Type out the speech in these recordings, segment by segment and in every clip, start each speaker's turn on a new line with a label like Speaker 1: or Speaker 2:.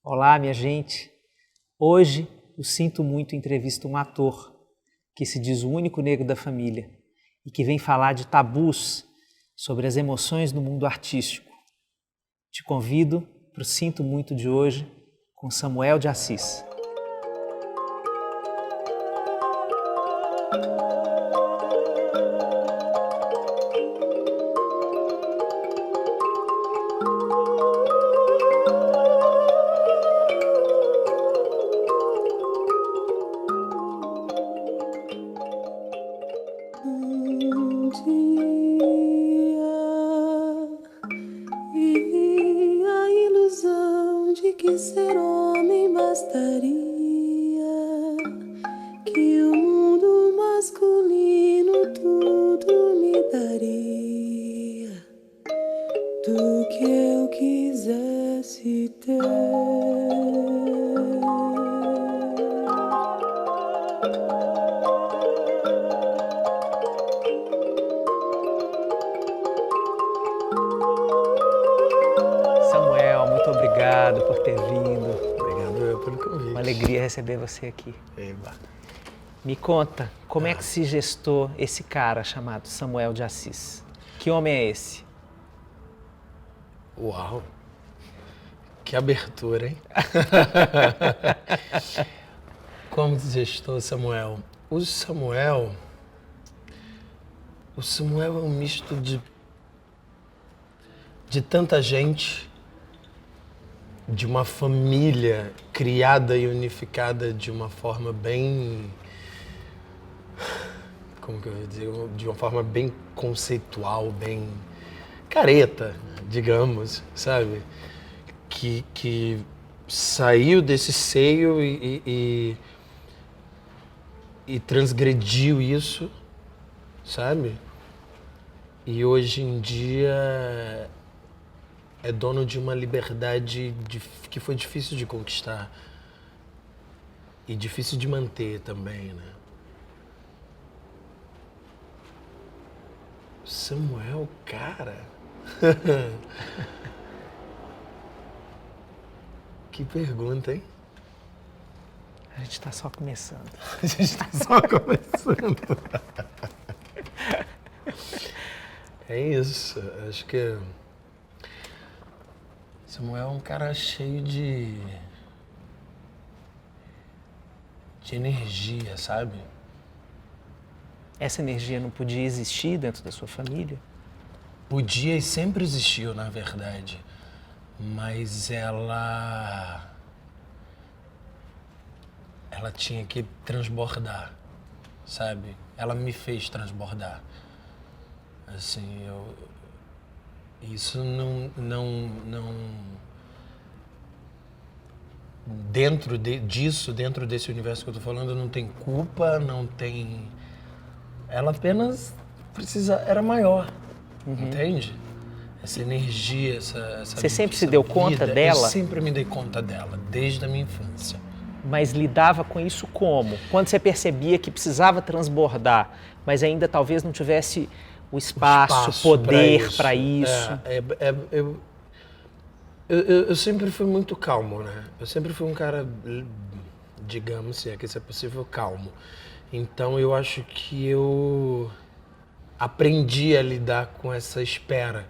Speaker 1: Olá, minha gente. Hoje, o Sinto Muito entrevista um ator que se diz o único negro da família e que vem falar de tabus sobre as emoções no mundo artístico. Te convido para o Sinto Muito de hoje com Samuel de Assis.
Speaker 2: Ser homem bastaria, que o mundo masculino tudo me daria, do que eu quisesse ter.
Speaker 1: Samuel, muito obrigado por ter vindo.
Speaker 3: Pelo convite.
Speaker 1: Uma alegria receber você aqui.
Speaker 3: Eba.
Speaker 1: Me conta, como é que se gestou esse cara chamado Samuel de Assis? Que homem é esse?
Speaker 3: Uau! Que abertura, hein? Como se gestou Samuel? O Samuel é um misto de tanta gente, de uma família criada e unificada de uma forma bem... Como que eu vou dizer? De uma forma bem conceitual, bem careta, digamos, sabe? Que saiu desse seio e transgrediu isso, sabe? E hoje em dia é dono de uma liberdade que foi difícil de conquistar e difícil de manter também, né? Samuel, cara... Que pergunta, hein?
Speaker 1: A gente está só começando.
Speaker 3: A gente está só começando. É isso, acho que... Samuel é um cara cheio de energia, sabe?
Speaker 1: Essa energia não podia existir dentro da sua família?
Speaker 3: Podia e sempre existiu, na verdade. Mas ela tinha que transbordar, sabe? Ela me fez transbordar. Assim, isso não dentro dentro desse universo que eu tô falando, não tem culpa, não tem... Ela apenas era maior, entende? Essa energia, essa
Speaker 1: Você sempre se deu conta
Speaker 3: vida,
Speaker 1: dela?
Speaker 3: Eu sempre me dei conta dela, desde a minha infância.
Speaker 1: Mas lidava com isso como? Quando você percebia que precisava transbordar, mas ainda talvez não tivesse o espaço poder para isso.
Speaker 3: Eu sempre fui muito calmo, né? Eu sempre fui um cara, digamos, se é que isso é possível, calmo. Então eu acho que eu aprendi a lidar com essa espera.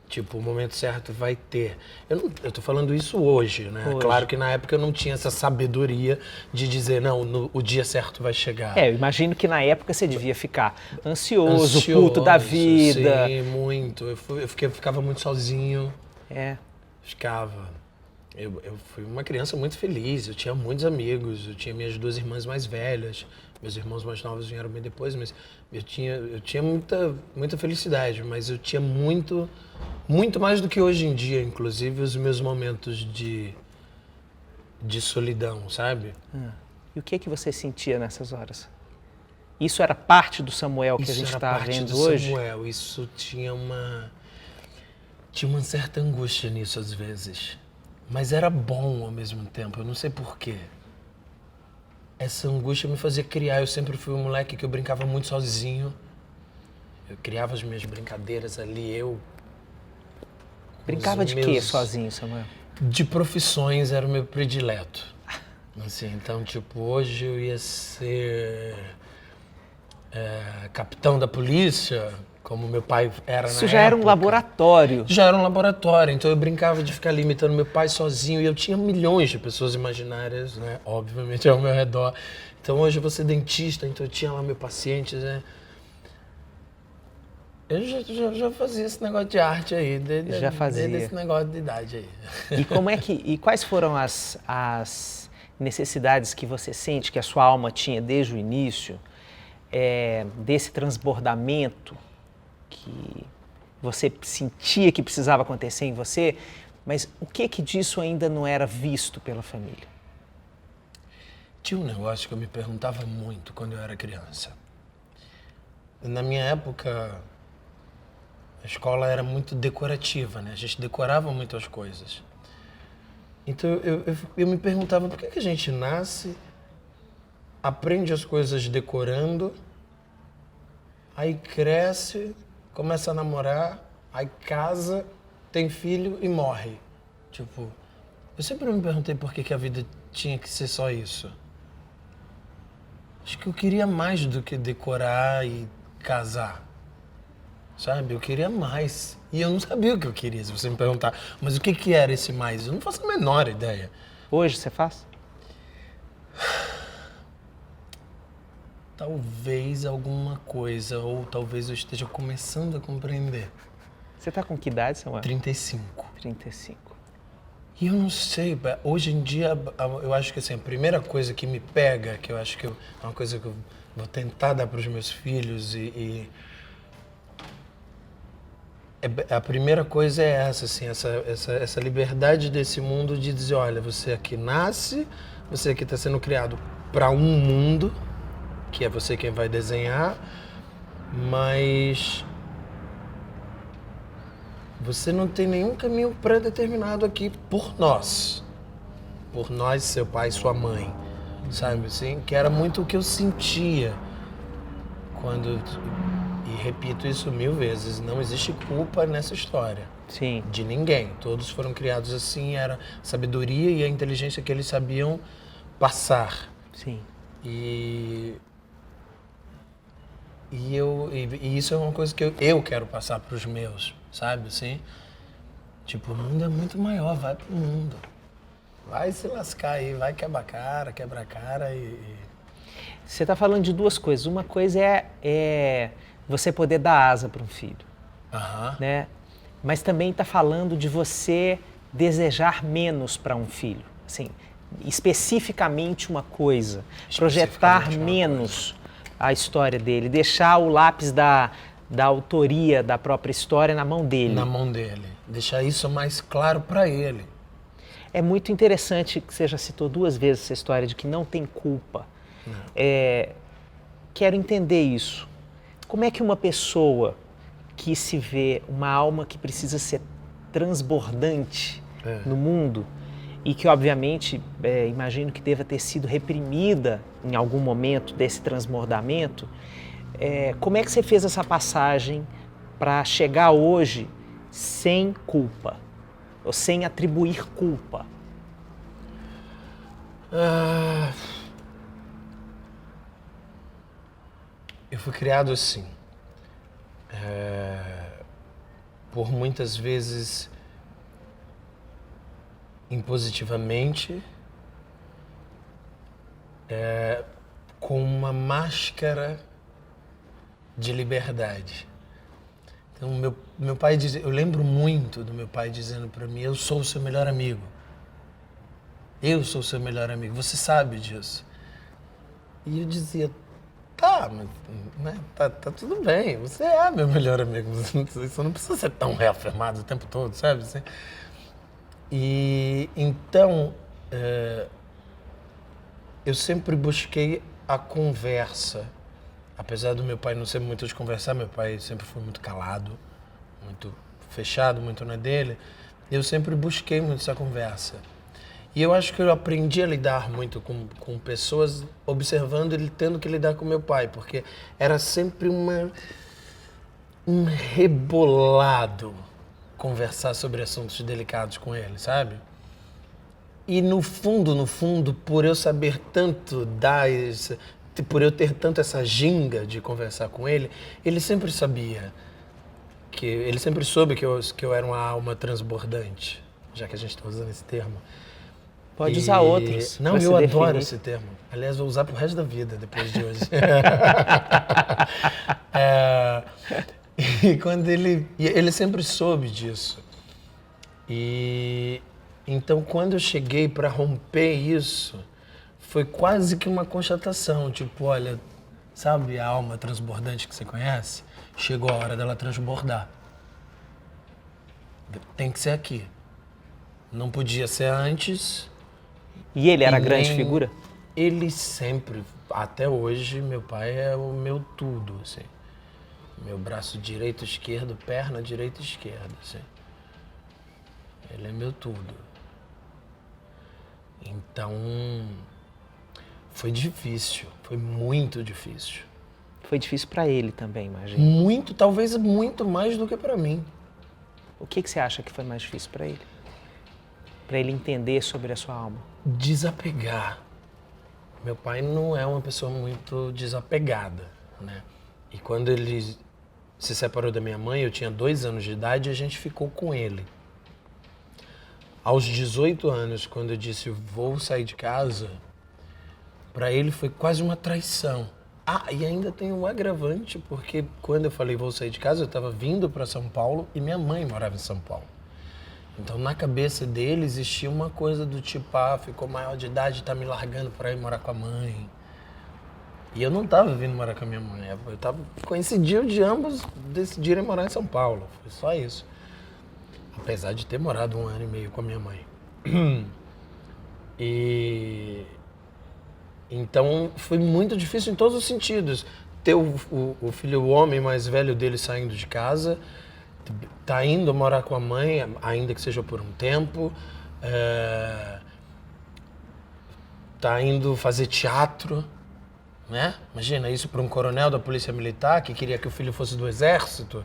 Speaker 3: Tipo, o momento certo vai ter. Eu tô falando isso hoje, né?
Speaker 1: Hoje.
Speaker 3: Claro que na época eu não tinha essa sabedoria de dizer, não, o dia certo vai chegar.
Speaker 1: Eu imagino que na época você devia ficar ansioso, puto da vida.
Speaker 3: Sim, muito. Eu ficava muito sozinho. Ficava. Eu fui uma criança muito feliz, eu tinha muitos amigos, eu tinha minhas duas irmãs mais velhas, meus irmãos mais novos vieram bem depois, mas eu tinha muita felicidade, mas eu tinha muito mais do que hoje em dia, inclusive os meus momentos de solidão, sabe?
Speaker 1: E o que você sentia nessas horas? Isso era parte do Samuel que a gente está vendo hoje?
Speaker 3: Samuel, isso tinha uma certa angústia nisso às vezes. Mas era bom ao mesmo tempo, eu não sei porquê. Essa angústia me fazia criar, eu sempre fui um moleque que eu brincava muito sozinho. Eu criava as minhas brincadeiras ali,
Speaker 1: Brincava de quê sozinho, Samuel?
Speaker 3: De profissões era o meu predileto. Assim, então, tipo, hoje eu ia ser capitão da polícia, como meu pai era na época.
Speaker 1: Isso já era um laboratório.
Speaker 3: Já era um laboratório, então eu brincava de ficar ali imitando meu pai sozinho e eu tinha milhões de pessoas imaginárias, né, obviamente ao meu redor. Então hoje eu vou ser dentista, então eu tinha lá meu paciente, né. Eu já fazia esse negócio de arte aí, desde esse negócio de idade aí.
Speaker 1: E quais foram as necessidades que você sente que a sua alma tinha desde o início, desse transbordamento que você sentia que precisava acontecer em você, mas o que disso ainda não era visto pela família?
Speaker 3: Tinha um negócio que eu me perguntava muito quando eu era criança. Na minha época, a escola era muito decorativa, né? A gente decorava muito as coisas. Então eu me perguntava por que a gente nasce, aprende as coisas decorando, aí cresce, começa a namorar, aí casa, tem filho e morre. Tipo, eu sempre me perguntei por que a vida tinha que ser só isso. Acho que eu queria mais do que decorar e casar. Sabe? Eu queria mais. E eu não sabia o que eu queria, se você me perguntar. Mas o que era esse mais? Eu não faço a menor ideia.
Speaker 1: Hoje você faz?
Speaker 3: Talvez alguma coisa, ou talvez eu esteja começando a compreender.
Speaker 1: Você está com que idade, Samuel?
Speaker 3: 35.
Speaker 1: 35.
Speaker 3: E eu não sei, hoje em dia, eu acho que assim, a primeira coisa que me pega, que eu acho que é uma coisa que eu vou tentar dar para os meus filhos a primeira coisa é essa, assim, essa liberdade desse mundo de dizer, olha, você aqui nasce, você aqui está sendo criado para um mundo, que é você quem vai desenhar, mas você não tem nenhum caminho pré-determinado aqui por nós, seu pai e sua mãe, sabe assim? Que era muito o que eu sentia quando... E repito isso 1000 vezes, não existe culpa nessa história.
Speaker 1: Sim.
Speaker 3: De ninguém. Todos foram criados assim, era a sabedoria e a inteligência que eles sabiam passar.
Speaker 1: Sim.
Speaker 3: E isso é uma coisa que eu quero passar para os meus, sabe assim? Tipo, o mundo é muito maior, vai pro mundo. Vai se lascar aí, vai quebra a cara e...
Speaker 1: Você está falando de duas coisas. Uma coisa é você poder dar asa para um filho, né? Mas também está falando de você desejar menos para um filho, assim, especificamente uma coisa, projetar menos a história dele, deixar o lápis da autoria da própria história na mão dele.
Speaker 3: Na mão dele, deixar isso mais claro para ele.
Speaker 1: É muito interessante que você já citou 2 vezes essa história de que não tem culpa. Quero entender isso. Como é que uma pessoa que se vê uma alma que precisa ser transbordante no mundo e que, obviamente, imagino que deva ter sido reprimida em algum momento desse transbordamento, como é que você fez essa passagem para chegar hoje sem culpa, ou sem atribuir culpa?
Speaker 3: Eu fui criado assim, por muitas vezes impositivamente, com uma máscara de liberdade. Então meu pai dizia, eu lembro muito do meu pai dizendo para mim, eu sou o seu melhor amigo. Eu sou o seu melhor amigo, você sabe disso. E eu dizia, tá, mas, né, tá tudo bem, você é meu melhor amigo, você não precisa ser tão reafirmado o tempo todo, sabe? Assim? E então, eu sempre busquei a conversa. Apesar do meu pai não ser muito de conversar, meu pai sempre foi muito calado, muito fechado, muito na dele. Eu sempre busquei muito essa conversa. E eu acho que eu aprendi a lidar muito com pessoas, observando ele tendo que lidar com meu pai, porque era sempre um rebolado conversar sobre assuntos delicados com ele, sabe? E no fundo, por eu saber tanto por eu ter tanto essa ginga de conversar com ele, ele sempre sabia, ele sempre soube que eu era uma alma transbordante, já que a gente está usando esse termo.
Speaker 1: Pode usar outros.
Speaker 3: Não, eu adoro esse termo. Aliás, vou usar pro resto da vida depois de hoje. E quando ele sempre soube disso. E então, quando eu cheguei para romper isso, foi quase que uma constatação, tipo, olha, sabe a alma transbordante que você conhece? Chegou a hora dela transbordar. Tem que ser aqui. Não podia ser antes.
Speaker 1: E ele era a grande figura?
Speaker 3: Ele sempre, até hoje, meu pai é o meu tudo, assim. Meu braço direito, esquerdo, perna direita e esquerda, assim. Ele é meu tudo. Então, foi difícil, foi muito difícil.
Speaker 1: Foi difícil para ele também, imagina.
Speaker 3: Muito, talvez muito mais do que para mim.
Speaker 1: O que você acha que foi mais difícil para ele? Para ele entender sobre a sua alma?
Speaker 3: Desapegar. Meu pai não é uma pessoa muito desapegada, né? E quando ele se separou da minha mãe, eu tinha 2 anos de idade e a gente ficou com ele. Aos 18 anos, quando eu disse vou sair de casa, para ele foi quase uma traição. Ah, e ainda tem um agravante, porque quando eu falei vou sair de casa, eu estava vindo para São Paulo e minha mãe morava em São Paulo. Então, na cabeça dele existia uma coisa do tipo, ficou maior de idade, tá me largando para ir morar com a mãe. E eu não estava vindo morar com a minha mãe, coincidiu de ambos decidirem morar em São Paulo, foi só isso. Apesar de ter morado 1 ano e meio com a minha mãe. E então foi muito difícil em todos os sentidos. Ter o filho, o homem mais velho dele saindo de casa, tá indo morar com a mãe, ainda que seja por um tempo, tá indo fazer teatro, né? Imagina isso para um coronel da Polícia Militar que queria que o filho fosse do Exército.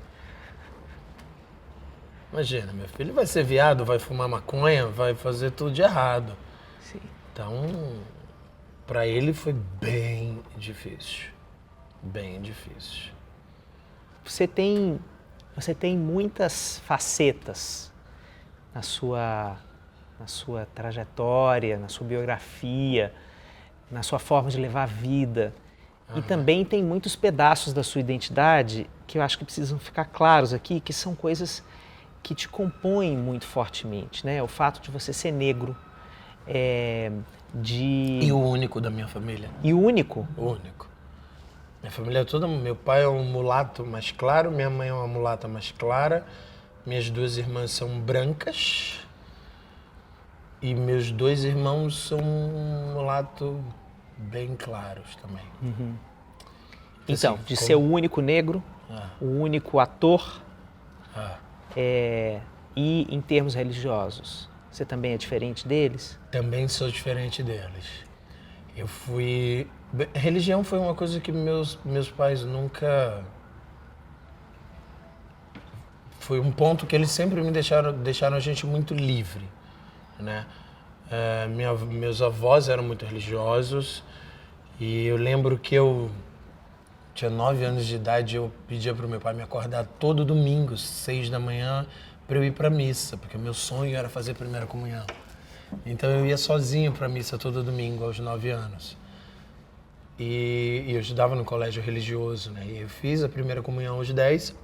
Speaker 3: Imagina, meu filho vai ser viado, vai fumar maconha, vai fazer tudo de errado.
Speaker 1: Sim.
Speaker 3: Então, para ele foi bem difícil. Bem difícil.
Speaker 1: Você tem muitas facetas na sua trajetória, na sua biografia, na sua forma de levar a vida. E também tem muitos pedaços da sua identidade que eu acho que precisam ficar claros aqui, que são coisas que te compõem muito fortemente, né? O fato de você ser negro,
Speaker 3: E o único da minha família.
Speaker 1: E o único?
Speaker 3: O único. Minha família é toda... Meu pai é um mulato mais claro, minha mãe é uma mulata mais clara, minhas 2 irmãs são brancas e meus 2 irmãos são mulato bem claros também.
Speaker 1: Uhum. Então,
Speaker 3: assim,
Speaker 1: de ser o único negro, o único ator, e em termos religiosos, você também é diferente deles?
Speaker 3: Também sou diferente deles. Religião foi uma coisa que meus pais nunca... Foi um ponto que eles sempre me deixaram a gente muito livre, né? Meus avós eram muito religiosos e eu lembro que eu tinha 9 anos de idade, eu pedia para o meu pai me acordar todo domingo, 6 da manhã, para eu ir para a missa, porque o meu sonho era fazer a primeira comunhão. Então eu ia sozinho para a missa todo domingo, aos 9 anos. E eu estudava no colégio religioso, né? E eu fiz a primeira comunhão aos 10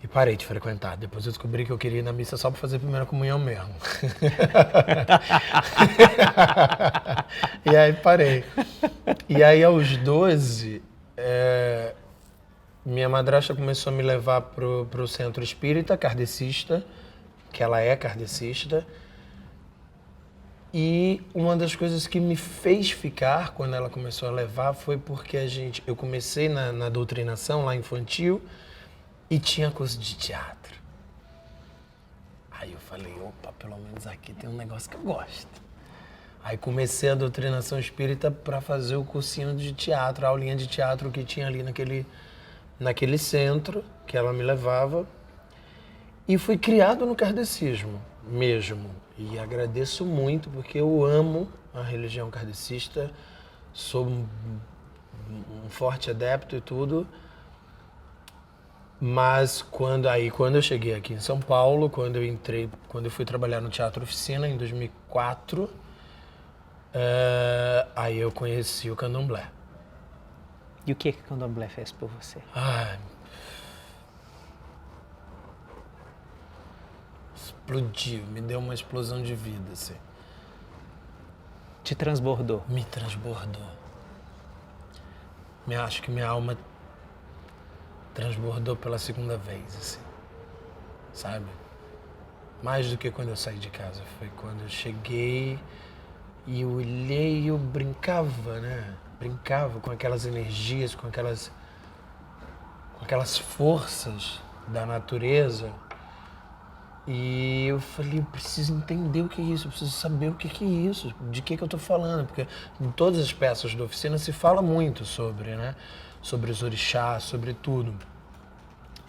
Speaker 3: e parei de frequentar. Depois eu descobri que eu queria ir na missa só para fazer a primeira comunhão mesmo. E aí parei. E aí aos 12, minha madrasta começou a me levar pro centro espírita, kardecista, que ela é kardecista. E uma das coisas que me fez ficar quando ela começou a levar foi porque eu comecei na doutrinação lá infantil e tinha curso de teatro. Aí eu falei, opa, pelo menos aqui tem um negócio que eu gosto. Aí comecei a doutrinação espírita para fazer o cursinho de teatro, a aulinha de teatro que tinha ali naquele centro que ela me levava. E fui criado no kardecismo mesmo. E agradeço muito, porque eu amo a religião kardecista, sou um forte adepto e tudo. Mas quando eu cheguei aqui em São Paulo, quando eu fui trabalhar no Teatro Oficina em 2004, aí eu conheci o candomblé.
Speaker 1: E o que o candomblé fez por você?
Speaker 3: Explodiu, me deu uma explosão de vida, assim.
Speaker 1: Te transbordou?
Speaker 3: Me transbordou. Acho que minha alma transbordou pela segunda vez, assim, sabe? Mais do que quando eu saí de casa. Foi quando eu cheguei e eu olhei e eu brincava, né? Brincava com aquelas energias, com aquelas forças da natureza. E eu falei, eu preciso entender o que é isso, eu preciso saber o que é isso, de que eu tô falando, porque em todas as peças da oficina se fala muito sobre, né? Sobre os orixás, sobre tudo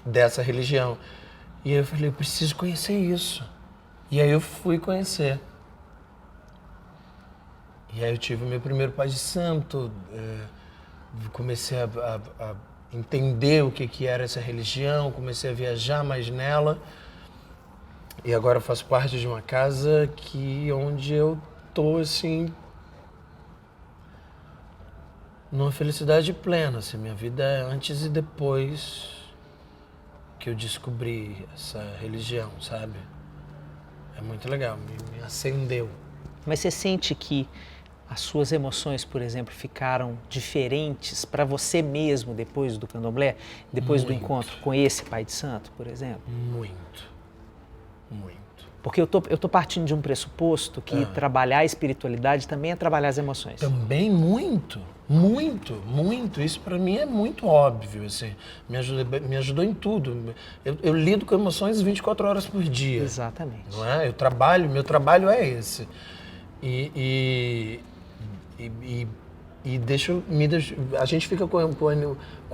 Speaker 3: dessa religião. E aí eu falei, eu preciso conhecer isso. E aí eu fui conhecer. E aí eu tive o meu primeiro pai de santo, comecei a entender o que era essa religião, comecei a viajar mais nela. E agora eu faço parte de uma casa onde eu tô, assim, numa felicidade plena, assim, minha vida é antes e depois que eu descobri essa religião, sabe? É muito legal, me acendeu.
Speaker 1: Mas você sente que as suas emoções, por exemplo, ficaram diferentes para você mesmo depois do candomblé? Depois do encontro com esse pai de santo, por exemplo?
Speaker 3: Muito.
Speaker 1: Porque eu tô partindo de um pressuposto que trabalhar a espiritualidade também é trabalhar as emoções.
Speaker 3: Também muito. Isso para mim é muito óbvio, assim. Me ajudou em tudo. Eu lido com emoções 24 horas por dia.
Speaker 1: Exatamente.
Speaker 3: Não é? Meu trabalho é esse. E a gente fica com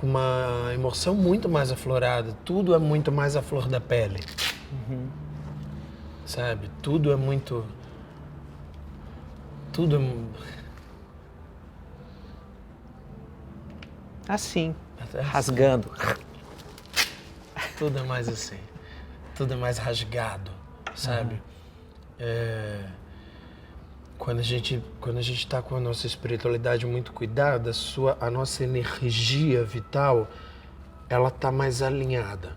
Speaker 3: uma emoção muito mais aflorada. Tudo é muito mais à flor da pele. Sabe? Tudo é muito...
Speaker 1: Assim, rasgando.
Speaker 3: Tudo é mais assim. Tudo é mais rasgado, sabe? Quando a gente está com a nossa espiritualidade muito cuidada, a nossa energia vital, ela está mais alinhada.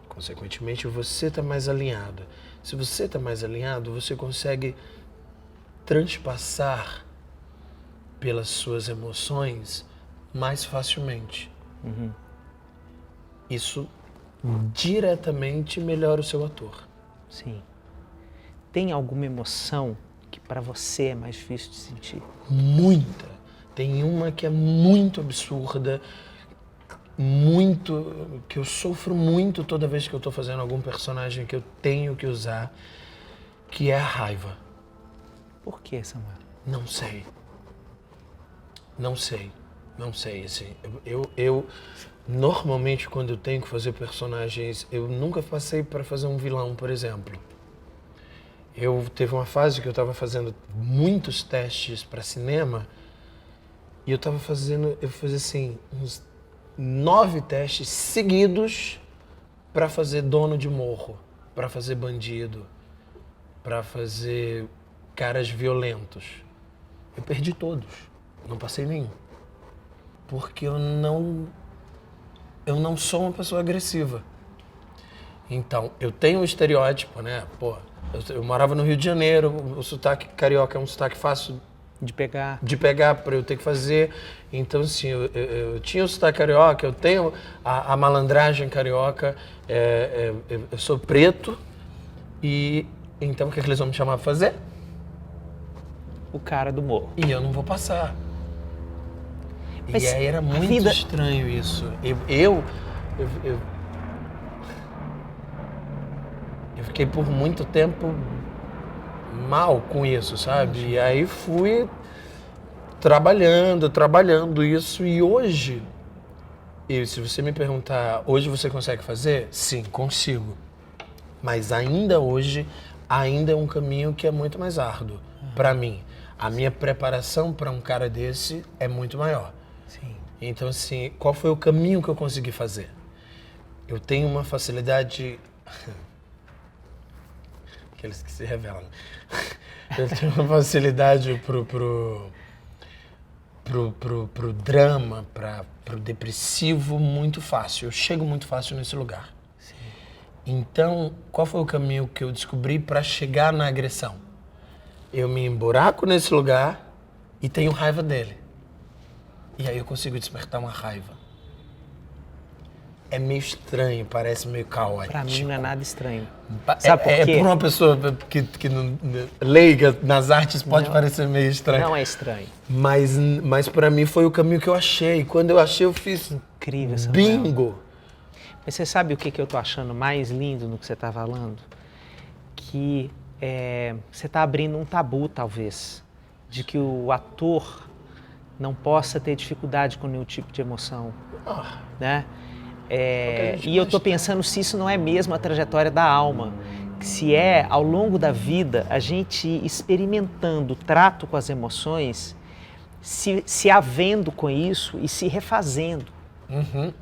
Speaker 3: Consequentemente, você está mais alinhado. Se você está mais alinhado, você consegue transpassar pelas suas emoções mais facilmente. Isso diretamente melhora o seu ator.
Speaker 1: Sim. Tem alguma emoção que para você é mais difícil de sentir?
Speaker 3: Muita. Tem uma que é muito absurda, que eu sofro muito toda vez que eu estou fazendo algum personagem que eu tenho que usar, que é a raiva.
Speaker 1: Por que, Samuel?
Speaker 3: Não sei, assim, eu normalmente quando eu tenho que fazer personagens, eu nunca passei para fazer um vilão, por exemplo. Teve uma fase que eu estava fazendo muitos testes para cinema e eu fazia assim, uns 9 testes seguidos para fazer dono de morro, para fazer bandido, para fazer caras violentos. Eu perdi todos, não passei nenhum. Porque eu não sou uma pessoa agressiva. Então, eu tenho um estereótipo, né? Eu morava no Rio de Janeiro, o sotaque carioca é um sotaque fácil
Speaker 1: de pegar
Speaker 3: para eu ter que fazer. Então, assim, eu tinha o sotaque carioca, eu tenho a malandragem carioca, eu sou preto, e então o que eles vão me chamar para fazer?
Speaker 1: O cara do morro.
Speaker 3: E eu não vou passar.
Speaker 1: Mas
Speaker 3: e aí era muito estranho isso. Eu fiquei por muito tempo mal com isso, sabe? E aí fui trabalhando isso. E hoje, se você me perguntar, hoje você consegue fazer? Sim, consigo. Mas ainda hoje, ainda é um caminho que é muito mais árduo para mim. A minha preparação para um cara desse é muito maior.
Speaker 1: Sim.
Speaker 3: Então, assim, qual foi o caminho que eu consegui fazer? Eu tenho uma facilidade... Aqueles que se revelam. Eu tenho uma facilidade pro drama, pro depressivo muito fácil. Eu chego muito fácil nesse lugar.
Speaker 1: Sim.
Speaker 3: Então, qual foi o caminho que eu descobri para chegar na agressão? Eu me emburaco nesse lugar e tenho raiva dele. E aí eu consigo despertar uma raiva. É meio estranho, parece meio caótico.
Speaker 1: Pra mim não é nada estranho. Sabe por quê?
Speaker 3: Por uma pessoa que não, leiga nas artes pode parecer meio estranho.
Speaker 1: Não é estranho.
Speaker 3: Mas para mim foi o caminho que eu achei. Quando eu achei, eu fiz
Speaker 1: Incrível, Samuel.
Speaker 3: bingo.
Speaker 1: Mas você sabe o que eu tô achando mais lindo no que você tá falando? Que você tá abrindo um tabu, talvez, de que o ator não possa ter dificuldade com nenhum tipo de emoção, né? E eu tô pensando se isso não é mesmo a trajetória da alma, se é, ao longo da vida, a gente experimentando o trato com as emoções, se havendo com isso e se refazendo,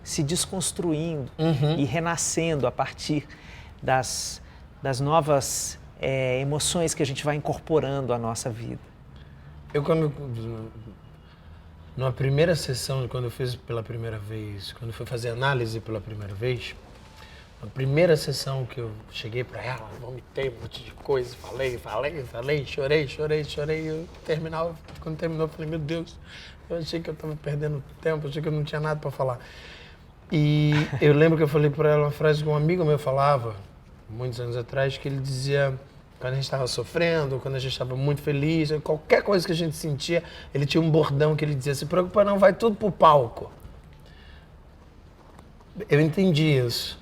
Speaker 1: se desconstruindo e renascendo a partir das novas emoções que a gente vai incorporando à nossa vida.
Speaker 3: Na primeira sessão, quando eu fiz pela primeira vez, quando eu fui fazer análise pela primeira vez, na primeira sessão que eu cheguei pra ela, vomitei um monte de coisa, falei, chorei. Quando terminou, eu falei, meu Deus, eu achei que eu tava perdendo tempo, achei que eu não tinha nada pra falar. E eu lembro que eu falei pra ela uma frase que um amigo meu falava, muitos anos atrás, que ele dizia... Quando a gente estava sofrendo, quando a gente estava muito feliz, qualquer coisa que a gente sentia, ele tinha um bordão que ele dizia, se preocupa não, vai tudo pro palco. Eu entendi isso.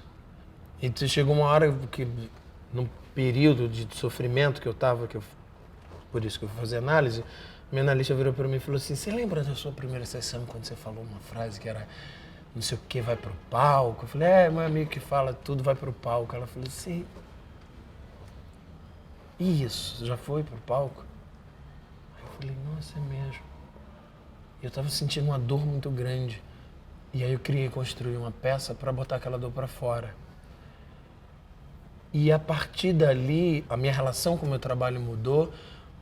Speaker 3: E chegou uma hora que, num período de sofrimento que eu estava, por isso que eu fui fazer análise, minha analista virou para mim e falou assim, você lembra da sua primeira sessão, quando você falou uma frase que era, não sei o que, vai pro palco? Eu falei, meu amigo que fala, tudo vai pro palco. Ela falou assim... Isso, já foi pro palco? Aí eu falei, nossa, é mesmo. Eu tava sentindo uma dor muito grande. E aí eu construí uma peça para botar aquela dor para fora. E a partir dali, a minha relação com o meu trabalho mudou,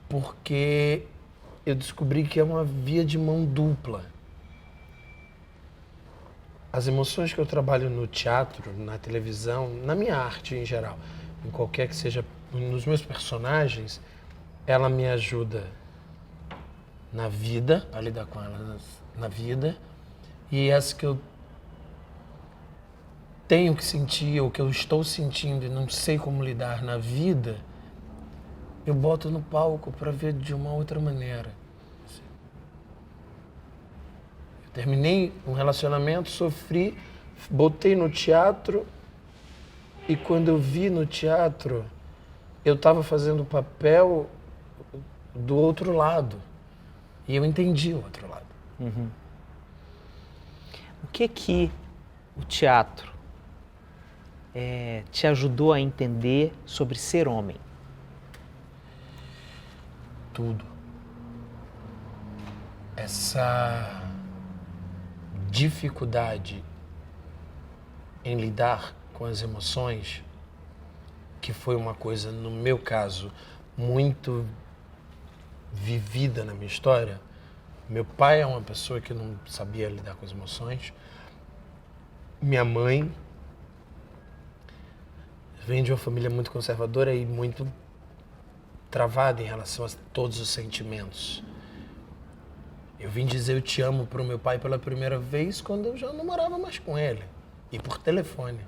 Speaker 3: porque eu descobri que é uma via de mão dupla. As emoções que eu trabalho no teatro, na televisão, na minha arte em geral, em qualquer que seja, nos meus personagens, ela me ajuda na vida, a lidar com ela na vida, e essa que eu tenho que sentir, ou que eu estou sentindo e não sei como lidar na vida, eu boto no palco para ver de uma outra maneira. Eu terminei um relacionamento, sofri, botei no teatro, e quando eu vi no teatro, eu estava fazendo o papel do outro lado. E eu entendi o outro lado.
Speaker 1: O que o teatro te ajudou a entender sobre ser homem?
Speaker 3: Tudo. Essa dificuldade em lidar com as emoções, que foi uma coisa, no meu caso, muito vivida na minha história. Meu pai é uma pessoa que não sabia lidar com as emoções. Minha mãe vem de uma família muito conservadora e muito travada em relação a todos os sentimentos. Eu vim dizer eu te amo pro meu pai pela primeira vez quando eu já não morava mais com ele. E por telefone.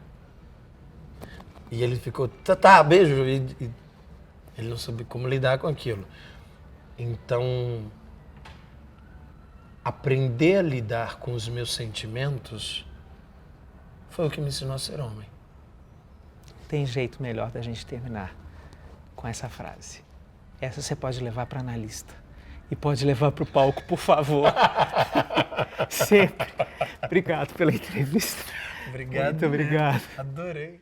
Speaker 3: E ele ficou, tá, beijo. E ele não sabia como lidar com aquilo. Então, aprender a lidar com os meus sentimentos foi o que me ensinou a ser homem.
Speaker 1: Tem jeito melhor da gente terminar com essa frase. Essa você pode levar para analista. E pode levar para o palco, por favor. Sempre. Obrigado pela entrevista.
Speaker 3: Obrigado.
Speaker 1: Muito obrigado.
Speaker 3: Adorei.